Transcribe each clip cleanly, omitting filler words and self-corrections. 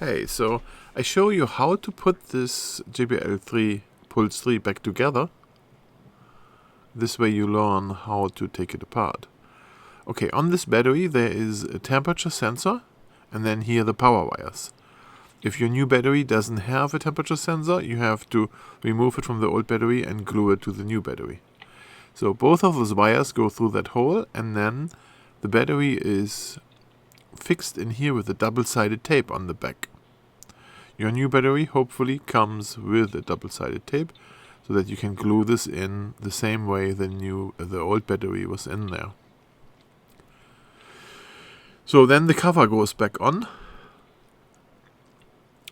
Hey, so I show you how to put this JBL 3 Pulse 3 back together. This way you learn how to take it apart. Okay, on this battery there is a temperature sensor and then here the power wires. If your new battery doesn't have a temperature sensor, you have to remove it from the old battery and glue it to the new battery. So both of those wires go through that hole, and then the battery is fixed in here with a double-sided tape on the back. Your new battery hopefully comes with a double-sided tape so that you can glue this in the same way the old battery was in there. So then the cover goes back on.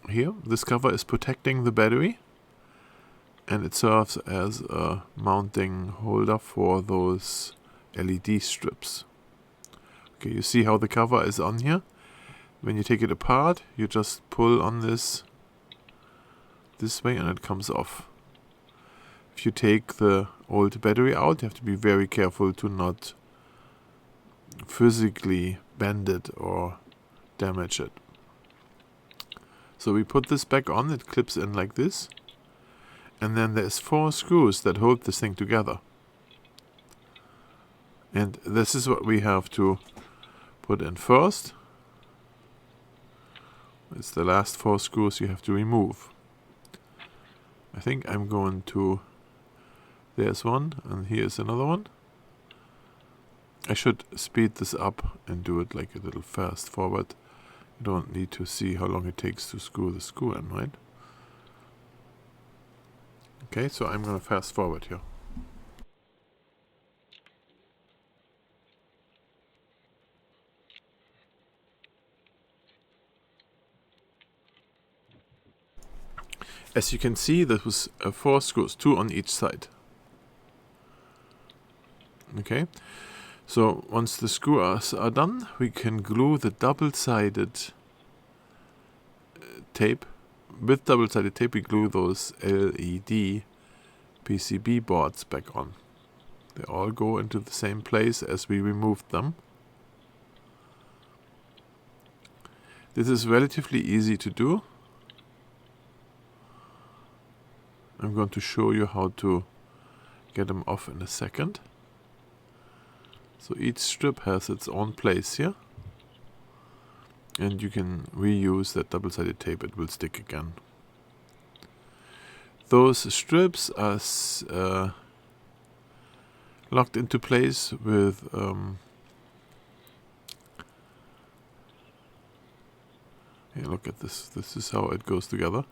Here, this cover is protecting the battery, and it serves as a mounting holder for those LED strips. Okay, you see how the cover is on here? When you take it apart, you just pull on this way and it comes off. If you take the old battery out, you have to be very careful to not physically bend it or damage it. So we put this back on, it clips in like this. And then there's 4 screws that hold this thing together. And this is what we have to put in first. It's the last 4 screws you have to remove. I think I'm going to... There's one, and here's another one. I should speed this up and do it like a little fast forward. You don't need to see how long it takes to screw the screw in, right? Okay, so I'm going to fast forward here. As you can see, there was 4 screws, 2 on each side. Okay, so once the screws are done, we can glue the double-sided tape. With double-sided tape, we glue those LED PCB boards back on. They all go into the same place as we removed them. This is relatively easy to do. I'm going to show you how to get them off in a second. So each strip has its own place here. And you can reuse that double-sided tape, it will stick again. Those strips are locked into place with here, look at this. This is how it goes together.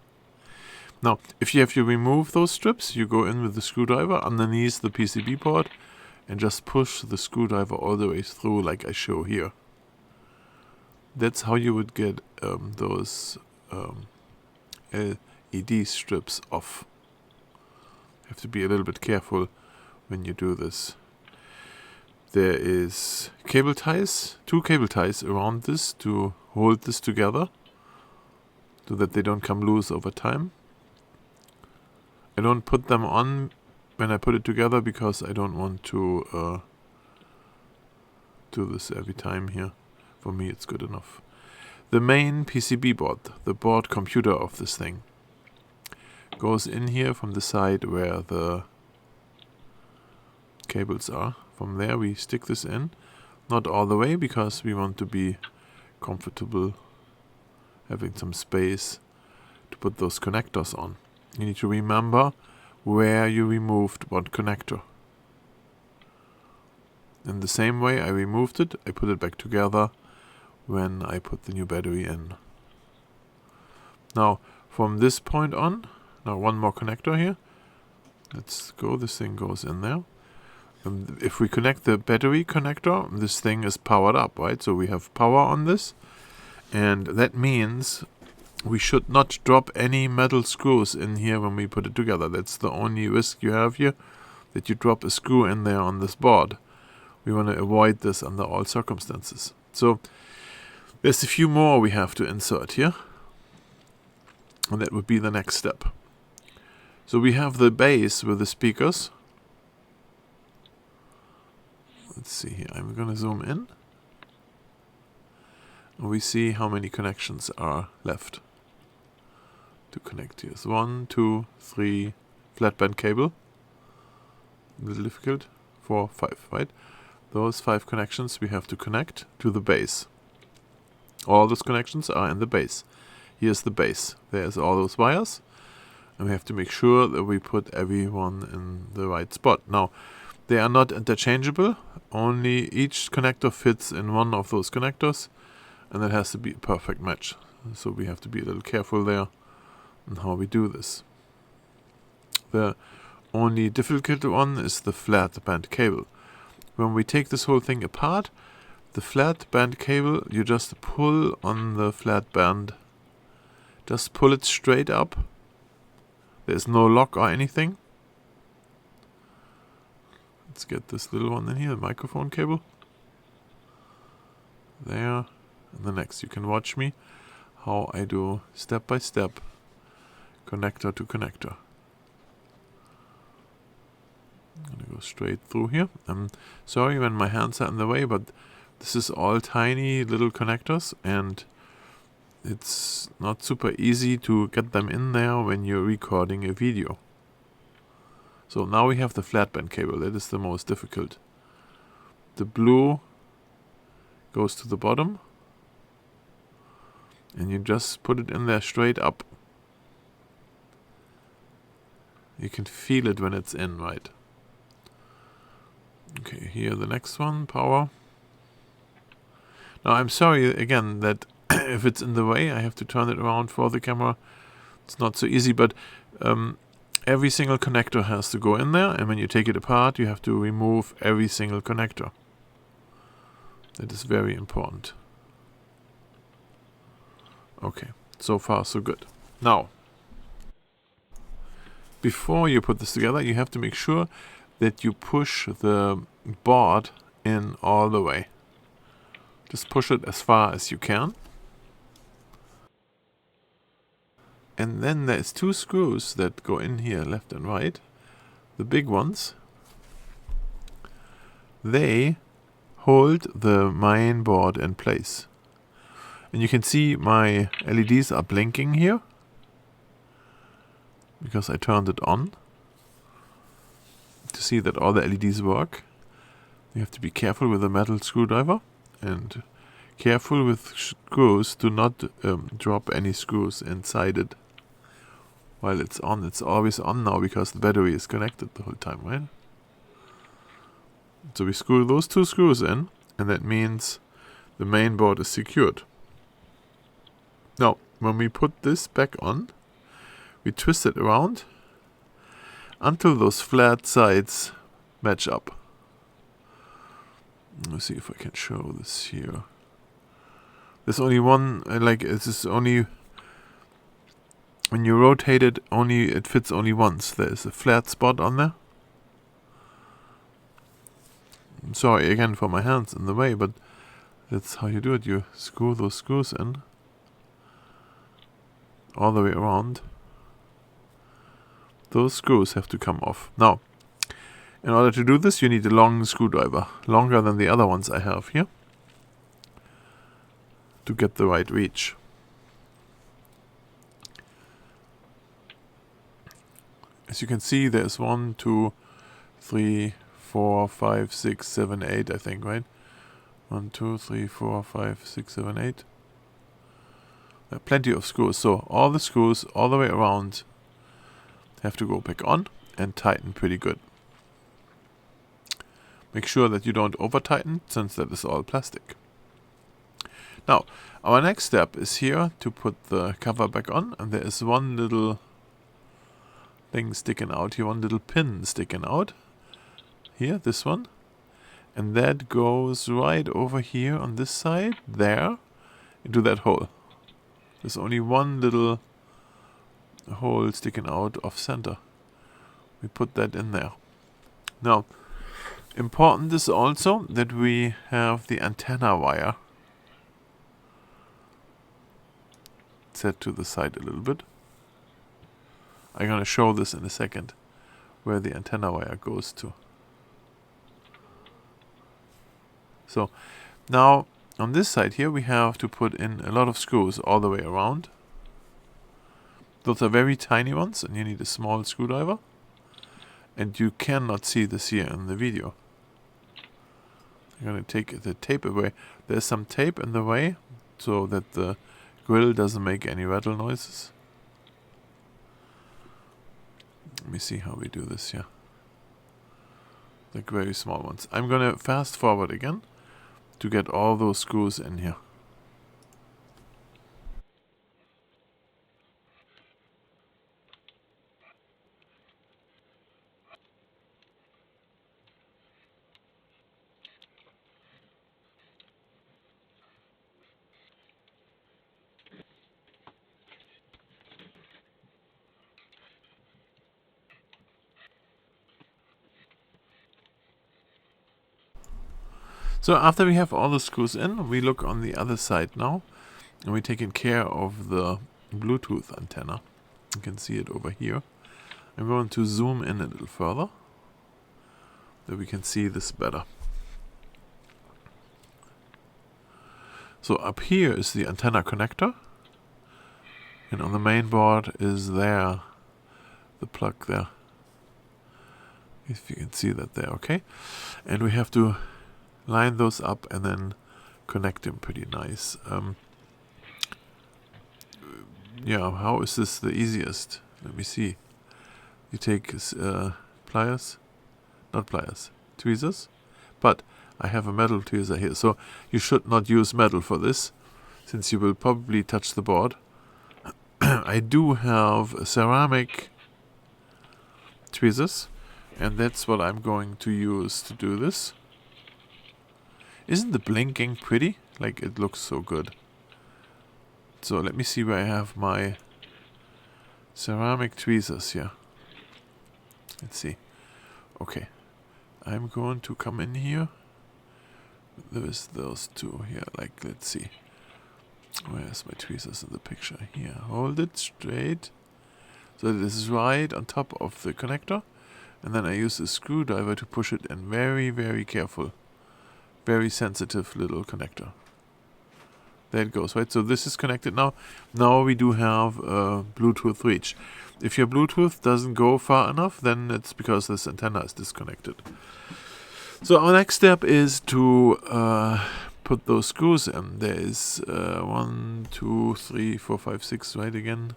Now, if you have to remove those strips, you go in with the screwdriver underneath the PCB board and just push the screwdriver all the way through like I show here. That's how you would get those LED strips off. You have to be a little bit careful when you do this. There is cable ties, 2 cable ties around this to hold this together so that they don't come loose over time. I don't put them on when I put it together because I don't want to do this every time here. For me it's good enough. The main PCB board, the board computer of this thing, goes in here from the side where the cables are. From there we stick this in, not all the way because we want to be comfortable having some space to put those connectors on. You need to remember where you removed what connector. In the same way I removed it, I put it back together when I put the new battery in. Now from this point on, now one more connector here. Let's go, this thing goes in there. If we connect the battery connector, this thing is powered up, right? So we have power on this, and that means we should not drop any metal screws in here when we put it together. That's the only risk you have here, that you drop a screw in there on this board. We want to avoid this under all circumstances. So there's a few more we have to insert here, and that would be the next step. So we have the base with the speakers. Let's see here, I'm going to zoom in. And we see how many connections are left. to connect here. So 1, 2, 3 flat band cable. A little difficult. 4, 5, right? Those 5 connections we have to connect to the base. All those connections are in the base. Here's the base. There's all those wires. And we have to make sure that we put everyone in the right spot. Now, they are not interchangeable. Only each connector fits in one of those connectors. And that has to be a perfect match. So we have to be a little careful there on how we do this. The only difficult one is the flat band cable. When we take this whole thing apart, the flat band cable, you just pull on the flat band. Just pull it straight up. There's no lock or anything. Let's get this little one in here, the microphone cable. There. And the next, you can watch me how I do step by step, connector to connector. I'm going to go straight through here. I'm sorry when my hands are in the way, but this is all tiny little connectors and it's not super easy to get them in there when you're recording a video. So now we have the flat band cable. That is the most difficult. The blue goes to the bottom and you just put it in there straight up. You can feel it when it's in, right? Okay, here the next one, power. Now I'm sorry again that if it's in the way, I have to turn it around for the camera. It's not so easy, but every single connector has to go in there, and when you take it apart, you have to remove every single connector. That is very important. Okay, so far so good. Now, before you put this together, you have to make sure that you push the board in all the way. Just push it as far as you can. And then there's 2 screws that go in here, left and right. The big ones. They hold the main board in place. And you can see my LEDs are blinking here, because I turned it on. To see that all the LEDs work, you have to be careful with a metal screwdriver and careful with screws. Do not drop any screws inside it while it's on. It's always on now because the battery is connected the whole time, right? So we screw those 2 screws in, and that means the main board is secured. Now, when we put this back on, we twist it around until those flat sides match up. Let's see if I can show this here. There's only one, this is only, when you rotate it, it fits only once. There's a flat spot on there. I'm sorry again for my hands in the way, but that's how you do it. You screw those screws in all the way around. Those screws have to come off. Now, in order to do this, you need a long screwdriver, longer than the other ones I have here, to get the right reach. As you can see, there's 1, 2, 3, 4, 5, 6, 7, 8, I think, right? 1, 2, 3, 4, 5, 6, 7, 8. There are plenty of screws, so all the screws all the way around have to go back on and tighten pretty good. Make sure that you don't over tighten, since that is all plastic. Now, our next step is here to put the cover back on, and there is one little thing sticking out here, one little pin sticking out. Here, this one. And that goes right over here on this side, there, into that hole. There's only one little hole sticking out off center. We put that in there. Now, important is also that we have the antenna wire set to the side a little bit. I'm going to show this in a second, where the antenna wire goes to. So, now on this side here we have to put in a lot of screws all the way around. Those are very tiny ones, and you need a small screwdriver. And you cannot see this here in the video. I'm going to take the tape away. There's some tape in the way, so that the grill doesn't make any rattle noises. Let me see how we do this here. Like very small ones. I'm going to fast forward again to get all those screws in here. So after we have all the screws in, we look on the other side now, and we're taking care of the Bluetooth antenna. You can see it over here. I'm going to zoom in a little further, that we can see this better. So up here is the antenna connector, and on the main board is there, the plug there. If you can see that there, okay? And we have to line those up and then connect them pretty nice. Yeah, how is this the easiest? Let me see. You take pliers, not pliers, tweezers, but I have a metal tweezer here, so you should not use metal for this, since you will probably touch the board. I do have ceramic tweezers, and that's what I'm going to use to do this. Isn't the blinking pretty? Like, it looks so good. So let me see where I have my ceramic tweezers here. Let's see. Okay. I'm going to come in here. There's those two here. Like, let's see. Where's my tweezers in the picture? Here. Hold it straight. So this is right on top of the connector. And then I use a screwdriver to push it in. Very, very careful. Very sensitive little connector. There it goes, right? So this is connected now. Now we do have a Bluetooth reach. If your Bluetooth doesn't go far enough, then it's because this antenna is disconnected. So our next step is to put those screws in. There is 1, 2, 3, 4, 5, 6, right again.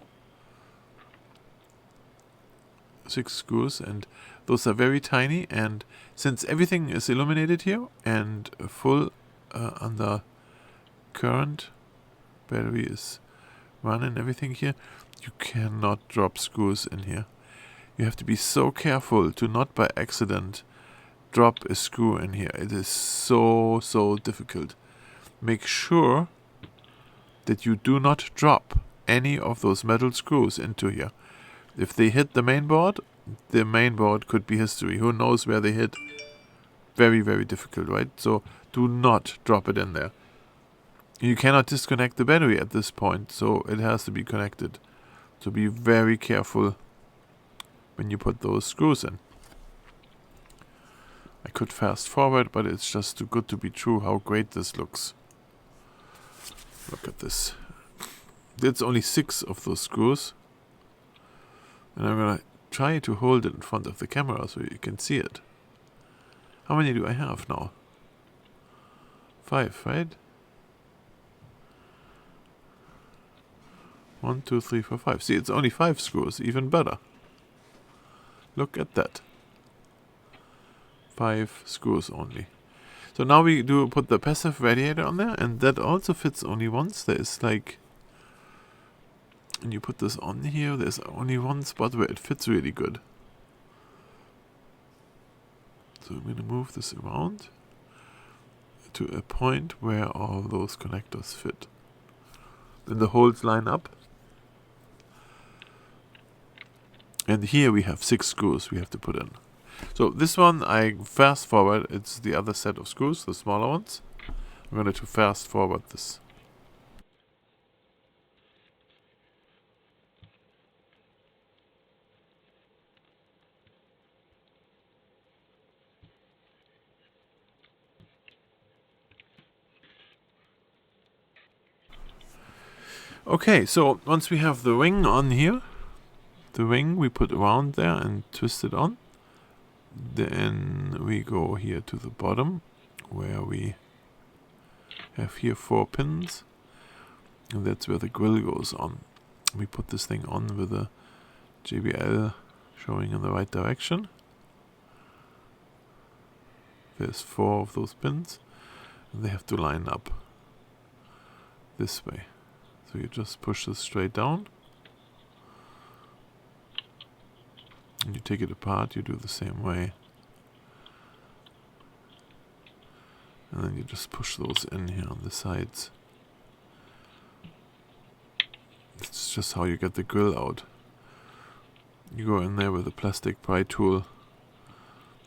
6 screws, and those are very tiny, and since everything is illuminated here and full under current, battery is running, everything here, you cannot drop screws in here. You have to be so careful to not by accident drop a screw in here. It is so difficult. Make sure that you do not drop any of those metal screws into here. If they hit the main board could be history. Who knows where they hit? Very, very difficult, right? So do not drop it in there. You cannot disconnect the battery at this point, so it has to be connected. So be very careful when you put those screws in. I could fast forward, but it's just too good to be true how great this looks. Look at this. There's only 6 of those screws. And I'm going to try to hold it in front of the camera so you can see it. How many do I have now? 5, right? 1, 2, 3, 4, 5. See, it's only 5 screws, even better. Look at that. 5 screws only. So now we do put the passive radiator on there, and that also fits only once. There is like, and you put this on here, there's only one spot where it fits really good. So I'm going to move this around to a point where all those connectors fit. Then the holes line up. And here we have 6 screws we have to put in. So this one, I fast forward, it's the other set of screws, the smaller ones. I'm going to fast forward this. Okay, so once we have the ring on here, The ring we put around there and twist it on. Then we go here to the bottom where we have here 4 pins, and that's where the grill goes on. We put this thing on with a JBL showing in the right direction. There's 4 of those pins, and they have to line up this way. So you just push this straight down. And you take it apart, you do the same way. And then you just push those in here on the sides. It's just how you get the grill out. You go in there with a plastic pry tool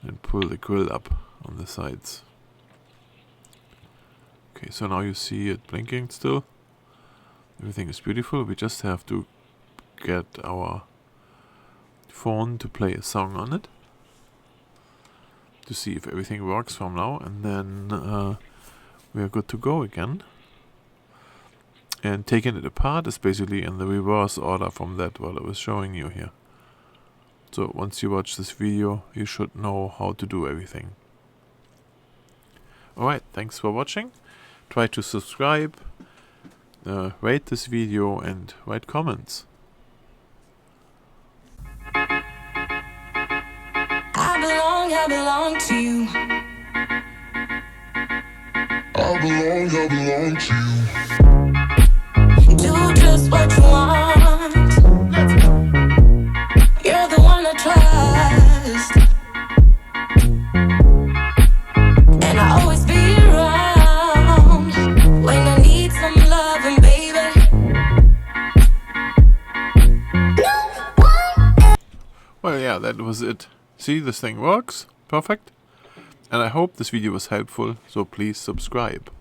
and pull the grill up on the sides. Okay, so now you see it blinking still. Everything is beautiful. We just have to get our phone to play a song on it to see if everything works from now, and then we are good to go again. And taking it apart is basically in the reverse order from that what I was showing you here. So once you watch this video, you should know how to do everything. Alright, thanks for watching. Try to subscribe, rate this video and write comments. I belong to you. I belong to you. Do just what you want. You're the one I trust, and I always be around when I need some loving, baby. Well, yeah, that was it. See, this thing works. Perfect. And I hope this video was helpful, so please subscribe.